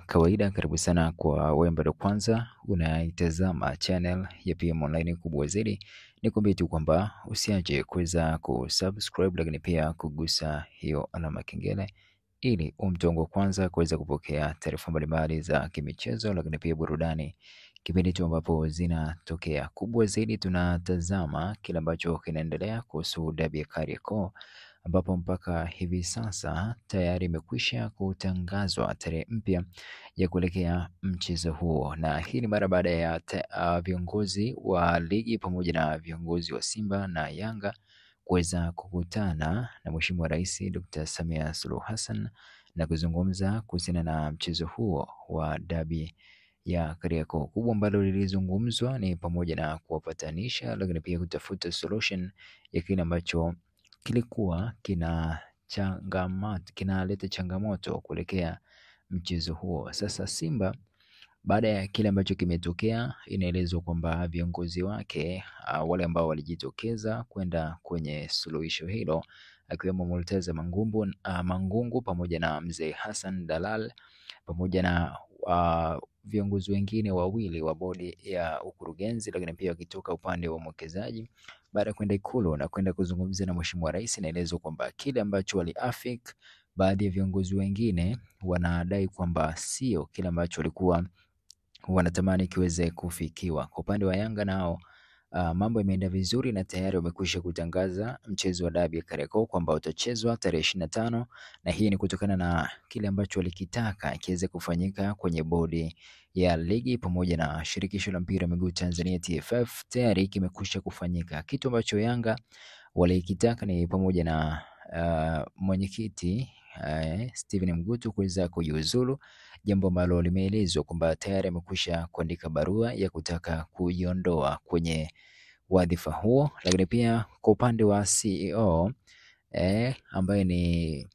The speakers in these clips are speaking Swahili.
Kawaida, karibu sana kwa wewe ambaye kwanza unaitazama channel ya PM Online kubwa zaidi. Nikwambie tu kwamba usiache kuweza kusubscribe, lakini pia kugusa hiyo alama kengele ili umtongo kwanza kuweza kupokea taarifa mbalimbali za kimichezo, lakini pia burudani kipindi tu ambapo zinatokea. Kubwa zaidi tunatazama kile ambacho kinaendelea kuhusu dabi ya Kariakoo, ambapo mpaka hivi sasa tayari imekwisha kutangazwa tarehe mpya ya kuelekea mchezo huo, na hii ni mara baada ya viongozi wa ligi pamoja na viongozi wa Simba na Yanga kuweza kukutana na Mheshimiwa Rais Dr. Samia Suluhu Hassan na kuzungumza kuhusiana na mchezo huo wa dabi ya Kariakoo. Kubwa ambalo lilizungumzwa ni pamoja na kuwapatanisha, lakini pia kutafuta solution ya kile ambacho kilikuwa kinaleta changamoto kuelekea mchezo huo. Sasa Simba, baada ya kile ambacho kimetokea, inaelezwa kwamba viongozi wake wale ambao walijitokeza kwenda kwenye suluhisho hilo, akiwemo Murtaza Mangungu pamoja na Mzee Hassan Dalal pamoja na viongozi wengine wawili wa bodi ya ukurugenzi, lakini pia wakitoka upande wa mwekezaji, baada ya kwenda Ikulu na kwenda kuzungumza na Mheshimiwa Rais, inaelezwa kwamba kile ambacho waliafiki, baadhi ya viongozi wengine wanadai kwamba sio kile ambacho walikuwa wanatamani kiweze kufikiwa. Kwa upande wa Yanga nao mambo yameenda vizuri na tayari wamekwisha kutangaza mchezo wa dabi ya Kariakoo kwamba utachezwa tarehe 25, na hii ni kutokana na kile ambacho walikitaka kiweze kufanyika kwenye bodi ya ligi pamoja na shirikisho la mpira wa miguu Tanzania TFF. Tayari kimekwisha kufanyika. Kitu ambacho Yanga walikitaka ni pamoja na mwenyekiti Steven Mgutu kuweza kujiuzulu, jambo ambalo limeelezwa kwamba tayari amekwisha kuandika barua ya kutaka kujiondoa kwenye wadhifa huo. Lakini pia kwa upande wa CEO ambaye ni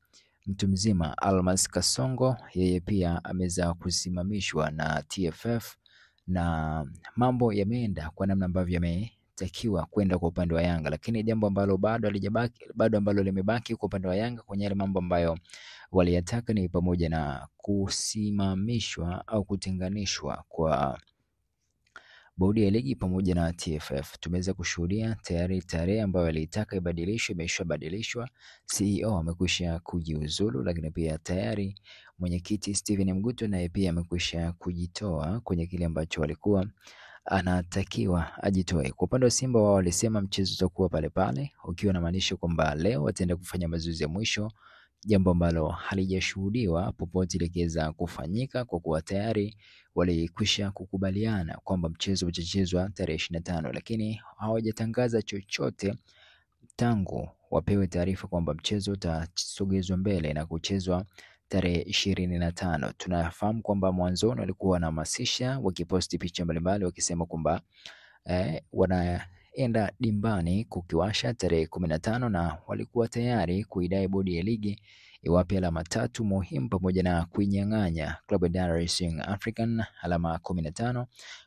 mtu mzima Almas Kasongo, yeye pia ameweza kusimamishwa na TFF na mambo yameenda kwa namna ambavyo yametakiwa kwenda kwa upande wa Yanga. Lakini jambo ambalo bado limebaki kwa upande wa Yanga kwenye yale mambo ambayo waliyataka ni pamoja na kusimamishwa au kutenganishwa kwa bodi ya ligi pamoja na TFF. Tumeweza kushuhudia tayari tarehe ambayo alitaka ibadilishwe imeshabadilishwa. CEO amekwisha kujiuzulu, lakini pia tayari mwenyekiti Steven Mgutu naye pia amekwisha kujitoa kwenye kile ambacho walikuwa anatakiwa ajitoe. Kwa upande wa Simba, wao walisema mchezo utakuwa pale pale, ukiwa na maanisha kwamba leo wataenda kufanya mazoezi ya mwisho, jambo ambalo halijashuhudiwa popote likiweza kufanyika kwa kuwa tayari walikwisha kukubaliana kwamba mchezo utachezwa tarehe 25, lakini hawajatangaza chochote tangu wapewe taarifa kwamba mchezo utasogezwa mbele na kuchezwa tarehe 25. Tunafahamu kwamba mwanzoni walikuwa wanahamasisha wakiposti picha mbalimbali wakisema kwamba wanaenda dimbani kukiwasha tarehe 15, na walikuwa tayari kuidai bodi ya ligi iwape alama 3 muhimu pamoja na kuinyang'anya klabu ya Dar es Salaam African alama 15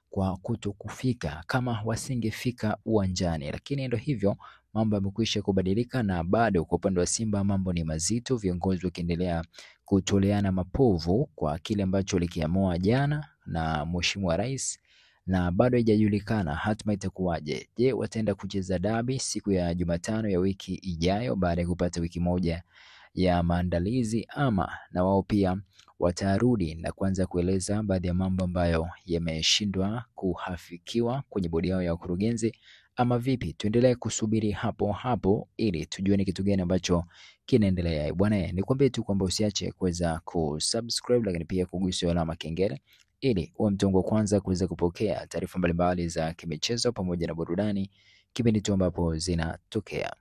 kwa kutokufika kama wasingefika uwanjani. Lakini ndio hivyo, mambo yamekwisha kubadilika, na bado kwa upande wa Simba mambo ni mazito, viongozi wakiendelea kutoleana mapovu kwa kile ambacho likiamua jana na Mheshimiwa Rais, na bado haijajulikana hatima itakuwaje. Je, wataenda kucheza dabi siku ya Jumatano ya wiki ijayo baada ya kupata wiki moja ya maandalizi, ama na wao pia watarudi na kuanza kueleza baadhi ya mambo ambayo yameshindwa kuhafikiwa kwenye bodi yao ya ukurugenzi, ama vipi? Tuendelee kusubiri hapo hapo ili tujue ni kitu gani ambacho kinaendelea. Bwana, nikwambie tu kwamba usiache kuweza kusubscribe, lakini pia kugusa alama kengele ili uwe mtu wa kwanza kuweza kupokea taarifa mbalimbali za kimichezo pamoja na burudani kipindi tu ambapo zinatokea.